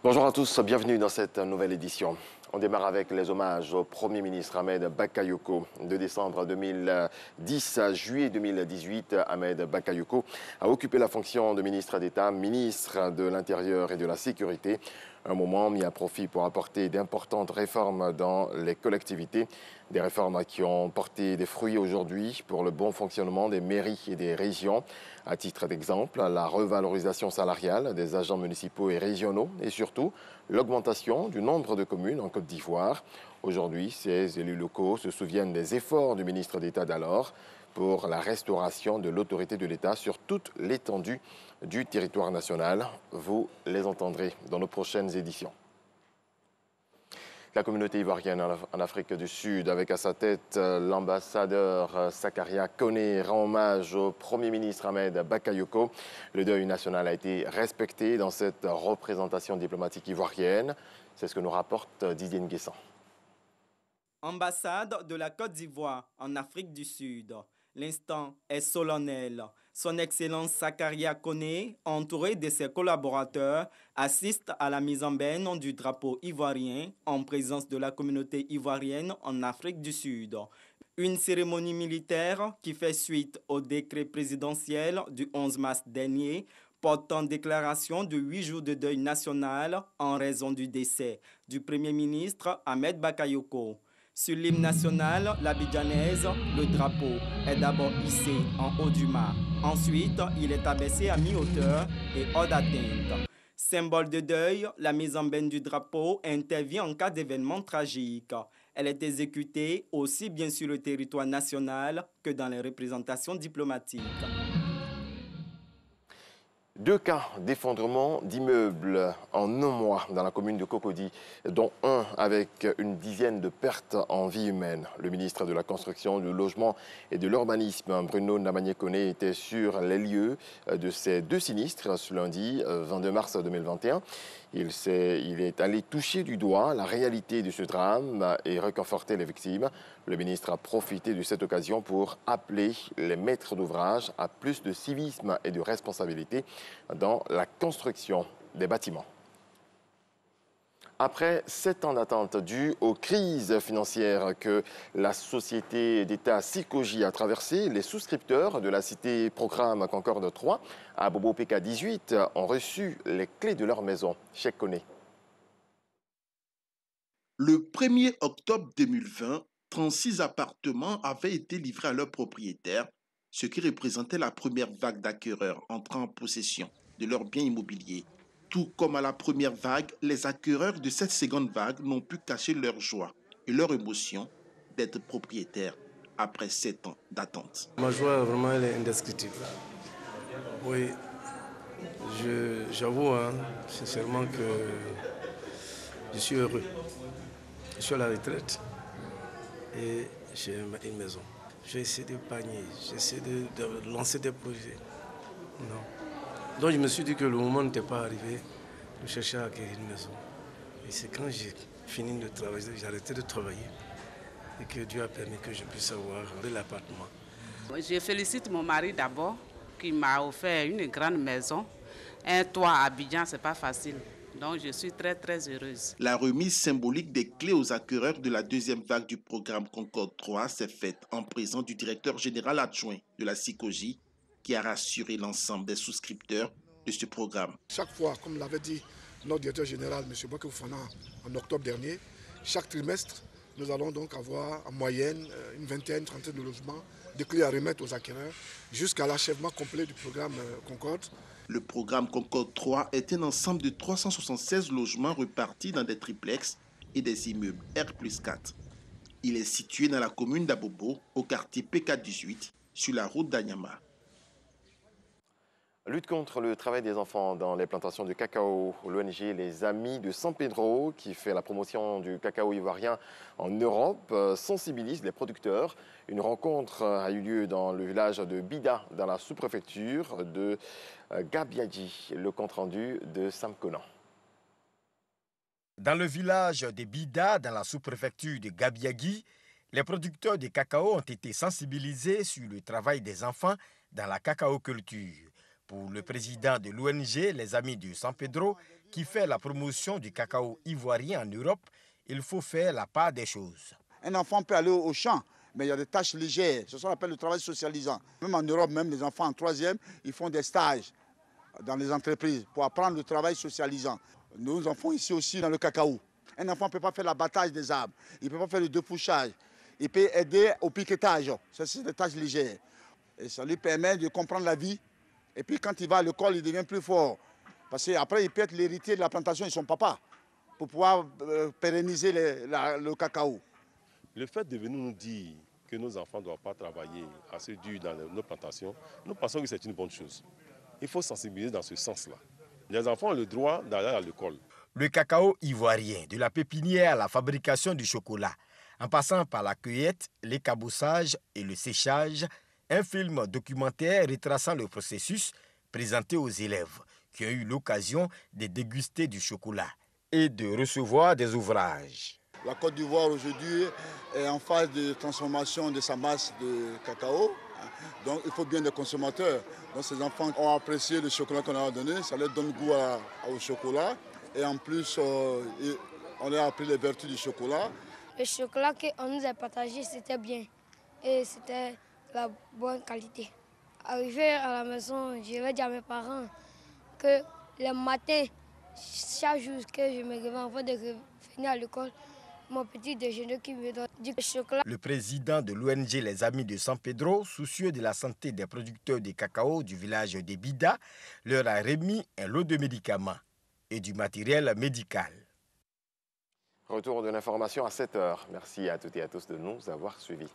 Bonjour à tous, bienvenue dans cette nouvelle édition. On démarre avec les hommages au Premier ministre Ahmed Bakayoko. De décembre 2010 à juillet 2018, Ahmed Bakayoko a occupé la fonction de ministre d'État, ministre de l'Intérieur et de la Sécurité. Un moment mis à profit pour apporter d'importantes réformes dans les collectivités. Des réformes qui ont porté des fruits aujourd'hui pour le bon fonctionnement des mairies et des régions. À titre d'exemple, la revalorisation salariale des agents municipaux et régionaux et surtout l'augmentation du nombre de communes en Côte d'Ivoire. Aujourd'hui, ces élus locaux se souviennent des efforts du ministre d'État d'alors pour la restauration de l'autorité de l'État sur toute l'étendue du territoire national. Vous les entendrez dans nos prochaines éditions. La communauté ivoirienne en Afrique du Sud, avec à sa tête l'ambassadeur Sakaria Koné, rend hommage au Premier ministre Ahmed Bakayoko. Le deuil national a été respecté dans cette représentation diplomatique ivoirienne. C'est ce que nous rapporte Didier Nguessan. Ambassade de la Côte d'Ivoire en Afrique du Sud. L'instant est solennel. Son Excellence Sakaria Koné, entouré de ses collaborateurs, assiste à la mise en berne du drapeau ivoirien en présence de la communauté ivoirienne en Afrique du Sud. Une cérémonie militaire qui fait suite au décret présidentiel du 11 mars dernier portant déclaration de 8 jours de deuil national en raison du décès du Premier ministre Ahmed Bakayoko. Sur l'hymne national, l'abidjanaise, le drapeau est d'abord hissé en haut du mât. Ensuite, il est abaissé à mi-hauteur et hors d'atteinte. Symbole de deuil, la mise en berne du drapeau intervient en cas d'événement tragique. Elle est exécutée aussi bien sur le territoire national que dans les représentations diplomatiques. 2 cas d'effondrement d'immeubles en un mois dans la commune de Cocody, dont un avec une dizaine de pertes en vie humaine. Le ministre de la Construction, du Logement et de l'Urbanisme, Bruno Namagné-Koné, était sur les lieux de ces 2 sinistres ce lundi 22 mars 2021. Il est allé toucher du doigt la réalité de ce drame et réconforter les victimes. Le ministre a profité de cette occasion pour appeler les maîtres d'ouvrage à plus de civisme et de responsabilité dans la construction des bâtiments. Après 7 ans d'attente due aux crises financières que la société d'État Sikoji a traversées, les souscripteurs de la cité programme Concorde 3 à Bobo PK 18 ont reçu les clés de leur maison. Cheikh Koné. Le 1er octobre 2020, 36 appartements avaient été livrés à leurs propriétaires, ce qui représentait la première vague d'acquéreurs entrant en possession de leurs biens immobiliers. Tout comme à la première vague, les acquéreurs de cette seconde vague n'ont pu cacher leur joie et leur émotion d'être propriétaires après 7 ans d'attente. Ma joie, vraiment, elle est indescriptible. Oui, j'avoue sincèrement que je suis heureux. Je suis à la retraite et j'ai une maison. J'ai essayé de panier, j'ai essayé de lancer des projets. Non. Donc je me suis dit que le moment n'était pas arrivé de chercher à acquérir une maison. Et c'est quand j'ai fini de travailler, j'ai arrêté de travailler et que Dieu a permis que je puisse avoir l'appartement. Je félicite mon mari d'abord qui m'a offert une grande maison. Un toit à Abidjan, c'est pas facile. Donc je suis très heureuse. La remise symbolique des clés aux acquéreurs de la deuxième vague du programme Concorde 3 s'est faite en présence du directeur général adjoint de la Sikoji, qui a rassuré l'ensemble des souscripteurs de ce programme. Chaque fois, comme l'avait dit notre directeur général, M. Bakou Fana, en octobre dernier, chaque trimestre, nous allons donc avoir en moyenne une vingtaine, trentaine de logements, de clés à remettre aux acquéreurs jusqu'à l'achèvement complet du programme Concorde. Le programme Concorde 3 est un ensemble de 376 logements repartis dans des triplex et des immeubles R+4. Il est situé dans la commune d'Abobo, au quartier PK18, sur la route d'Anyama. Lutte contre le travail des enfants dans les plantations de cacao. L'ONG Les Amis de San Pedro, qui fait la promotion du cacao ivoirien en Europe, sensibilise les producteurs. Une rencontre a eu lieu dans le village de Bida, dans la sous-préfecture de Gabiadji. Le compte-rendu de Sam Conan. Dans le village de Bida, dans la sous-préfecture de Gabiadji, les producteurs de cacao ont été sensibilisés sur le travail des enfants dans la cacaoculture. Pour le président de l'ONG Les Amis de San Pedro, qui fait la promotion du cacao ivoirien en Europe, il faut faire la part des choses. Un enfant peut aller au champ, mais il y a des tâches légères. C'est ce qu'on appelle le travail socialisant. Même en Europe, même les enfants en 3e, ils font des stages dans les entreprises pour apprendre le travail socialisant. Nous en faisons ici aussi dans le cacao. Un enfant ne peut pas faire l'abattage des arbres, il ne peut pas faire le dépouchage, il peut aider au piquetage. Ça, c'est des tâches légères. Et ça lui permet de comprendre la vie. Et puis quand il va à l'école, il devient plus fort. Parce qu'après, il peut être l'héritier de la plantation de son papa pour pouvoir pérenniser le cacao. Le fait de venir nous dire que nos enfants ne doivent pas travailler assez dur dans nos plantations, nous pensons que c'est une bonne chose. Il faut sensibiliser dans ce sens-là. Les enfants ont le droit d'aller à l'école. Le cacao ivoirien, de la pépinière à la fabrication du chocolat, en passant par la cueillette, l'écabossage et le séchage, un film documentaire retraçant le processus présenté aux élèves qui ont eu l'occasion de déguster du chocolat et de recevoir des ouvrages. La Côte d'Ivoire aujourd'hui est en phase de transformation de sa masse de cacao. Donc il faut bien des consommateurs. Donc ces enfants ont apprécié le chocolat qu'on leur a donné, ça leur donne goût au chocolat. Et en plus, on leur a appris les vertus du chocolat. Le chocolat qu'on nous a partagé, c'était bien. Et c'était de la bonne qualité. Arrivé à la maison, je vais dire à mes parents que le matin, chaque jour que je me réveille avant de revenir à l'école, mon petit déjeuner qui me donne du chocolat. Le président de l'ONG Les Amis de San Pedro, soucieux de la santé des producteurs de cacao du village de Bida, leur a remis un lot de médicaments et du matériel médical. Retour de l'information à 7 h. Merci à toutes et à tous de nous avoir suivis.